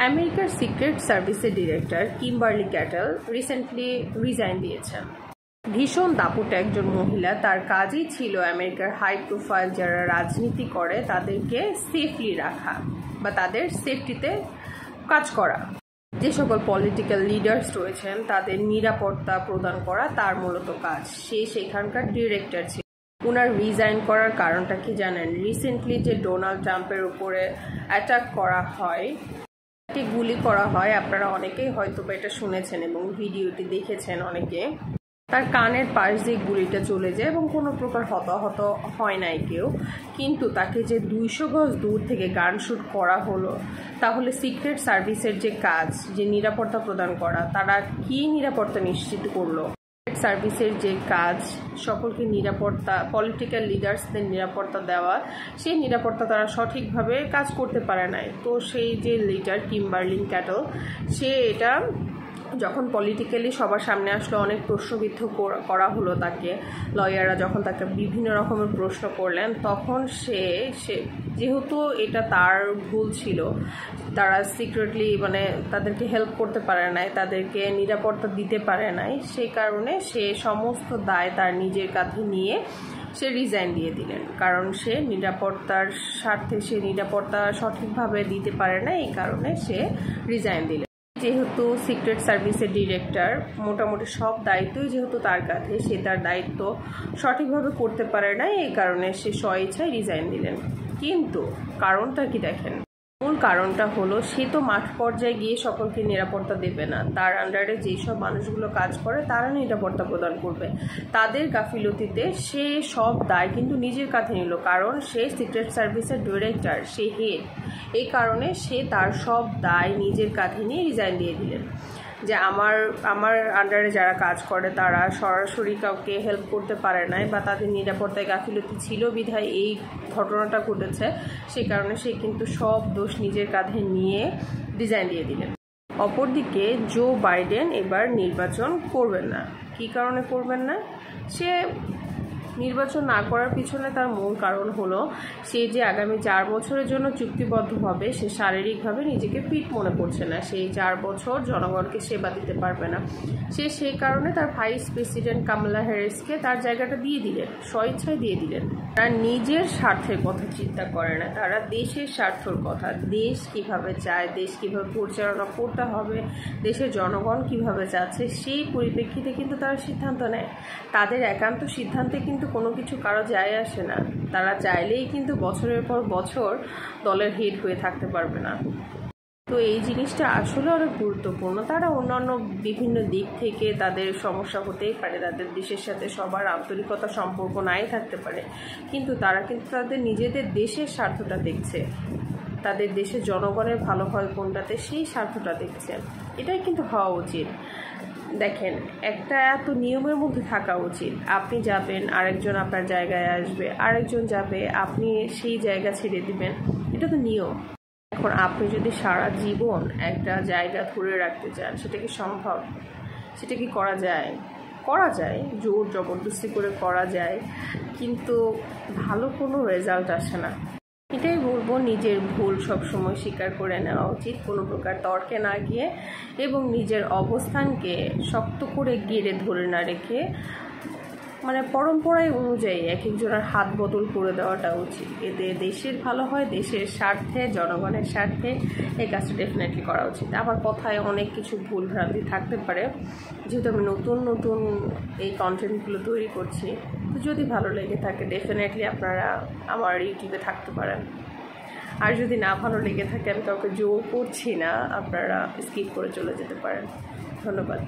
আমেরিকার সিক্রেট সার্ভিসের director Kimberley cattle recently resign দিয়েছেন। ভীষণ দাপুটে একজন মহিলা, তার কাজই ছিল আমেরিকার হাই প্রোফাইল যারা রাজনীতি করে তাদেরকে সেফলি রাখা বা তাদের সেফটিতে কাজ করা। যে সকল পলিটিক্যাল লিডার্স রয়েছেন তাদের নিরাপত্তা প্রদান করা তার মূলত কাজ। সে সেখানকার ডিরেক্টর ছিল। ওনার রিজাইন করার কারণটা কি জানেন? রিসেন্টলি যে ডোনাল্ড ট্রাম্পের উপরে অ্যাটাক করা হয়, গুলি করা হয়, আপনারা অনেকেই হয়তো এটা শুনেছেন এবং ভিডিওটি দেখেছেন অনেকে। তার কানের পাশ দিয়ে গুলিটা চলে যায় এবং কোনো প্রকার হতাহত হয় নাই কেউ, কিন্তু তাকে যে 200 গজ দূর থেকে গান শুট করা হলো, তাহলে সিক্রেট সার্ভিসের যে কাজ, যে নিরাপত্তা প্রদান করা, তারা কি নিরাপত্তা নিশ্চিত করলো? সার্ভিসের যে কাজ, সকলকে নিরাপত্তা, পলিটিক্যাল লিডার্সদের নিরাপত্তা দেওয়া, সেই নিরাপত্তা তারা সঠিকভাবে কাজ করতে পারে নাই। তো সেই যে লিডার কিম্বারলি ক্যাটল, সে এটা যখন পলিটিক্যালি সবার সামনে আসলো, অনেক প্রশ্নবিদ্ধ করা হলো তাকে, লয়াররা যখন তাকে বিভিন্ন রকমের প্রশ্ন করলেন, তখন সে যেহেতু এটা তার ভুল ছিল, তারা সিক্রেটলি তাদেরকে হেল্প করতে পারে নাই, তাদেরকে নিরাপত্তা দিতে পারে নাই, সেই কারণে সে সমস্ত দায় তার নিজের কাঁধে নিয়ে সে রিজাইন দিয়ে দিলেন। কারণ সে নিরাপত্তার স্বার্থে সে নিরাপত্তা সঠিকভাবে দিতে পারে না, এই কারণে সে রিজাইন দিলেন। যেহেতু সিক্রেট সার্ভিসের ডিরেক্টর, মোটামুটি সব দায়িত্বই যেহেতু তার কাছে, সে তার দায়িত্ব সঠিকভাবে করতে পারে না, এই কারণে সে স্বইচ্ছায় রিজাইন দিলেন। কিন্তু কারণটা কি দেখেন? মূল কারণটা হলো সে তো মাঠ পর্যায়ে গিয়ে সকলকে নিরাপত্তা দেবে না। তার আন্ডারে যেসব মানুষগুলো কাজ করে তারা নিরাপত্তা প্রদান করবে। তাদের গাফিলতিতে সে সব দায় কিন্তু নিজের কাঁধে নিল, কারণ সে সিক্রেট সার্ভিসের ডিরেক্টর, সে হেড। এই কারণে সে তার সব দায় নিজের কাঁধে নিয়ে রিজাইন দিয়ে দিলেন। যে আমার আন্ডারে যারা কাজ করে তারা সরাসরি কাউকে হেল্প করতে পারে নাই, বা তাদের নিরাপত্তায় গাফিলতি ছিল বিধায় এই ঘটনাটা ঘটেছে, সে কারণে সে কিন্তু সব দোষ নিজের কাঁধে নিয়ে রিজাইন দিয়ে দিলেন। অপরদিকে জো বাইডেন এবার নির্বাচন করবেন না। কী কারণে করবেন না? সে নির্বাচন না করার পিছনে তার মূল কারণ হলো সে যে আগামী 4 বছরের জন্য চুক্তিবদ্ধ হবে, সে শারীরিকভাবে নিজেকে ফিট মনে করছে না। সেই 4 বছর জনগণকে সেবা দিতে পারবে না। সে সেই কারণে তার ভাইস প্রেসিডেন্ট কামালা হ্যারিসকে তার জায়গাটা দিয়ে দিলেন, স্বইচ্ছায় দিয়ে দিলেন। তারা নিজের স্বার্থের কথা চিন্তা করে না, তারা দেশের স্বার্থর কথা, দেশ কিভাবে চায়, দেশ কিভাবে পরিচালনা করতে হবে, দেশের জনগণ কিভাবে চাচ্ছে, সেই পরিপ্রেক্ষিতে কিন্তু তারা সিদ্ধান্ত নেয়। তাদের একান্ত সিদ্ধান্তে কিন্তু কোনো কিছু কারো যায় আসে না। তারা চাইলেই কিন্তু বছরের পর বছর দলের হেড হয়ে থাকতে পারবে না। তো এই জিনিসটা আসলে অনেক গুরুত্বপূর্ণ। তারা অন্যান্য বিভিন্ন দিক থেকে তাদের সমস্যা হতেই পারে, তাদের দেশের সাথে সবার আন্তরিকতা সম্পর্ক নাই থাকতে পারে, কিন্তু তারা কিন্তু তাদের নিজেদের দেশের স্বার্থটা দেখছে, তাদের দেশের জনগণের ভালো হয় কোনটাতে, সেই স্বার্থটা দেখছে। এটাই কিন্তু হওয়া উচিত। দেখেন, একটা এত নিয়মের মধ্যে থাকা উচিত। আপনি যাবেন, আরেকজন আপনার জায়গায় আসবে, আরেকজন যাবে, আপনি সেই জায়গা ছেড়ে দিবেন, এটা তো নিয়ম। এখন আপনি যদি সারা জীবন একটা জায়গা ধরে রাখতে চান, সেটা কি সম্ভব? সেটা কি করা যায়? করা যায়, জোর জবরদস্তি করে করা যায়, কিন্তু ভালো কোনো রেজাল্ট আসে না। এটাই বলবো, নিজের ভুল সবসময় স্বীকার করে নেওয়া উচিত, কোনো প্রকার তর্কে না গিয়ে, এবং নিজের অবস্থানকে শক্ত করে গেড়ে ধরে না রেখে পরম্পরায় অনুযায়ী এক একজনের হাত বদল করে দেওয়াটা উচিত। এতে দেশের ভালো হয়, দেশের স্বার্থে, জনগণের স্বার্থে এই কাজটা ডেফিনেটলি করা উচিত। আমার কথায় অনেক কিছু ভুল ভ্রান্তি থাকতে পারে, যেহেতু আমি নতুন নতুন এই কন্টেন্টগুলো তৈরি করছি। তো যদি ভালো লেগে থাকে ডেফিনেটলি আপনারা আমার ইউটিউবে থাকতে পারেন। আর যদি না ভালো লেগে থাকে, আমি কাউকে জোর করছি না, আপনারা স্কিপ করে চলে যেতে পারেন। ধন্যবাদ।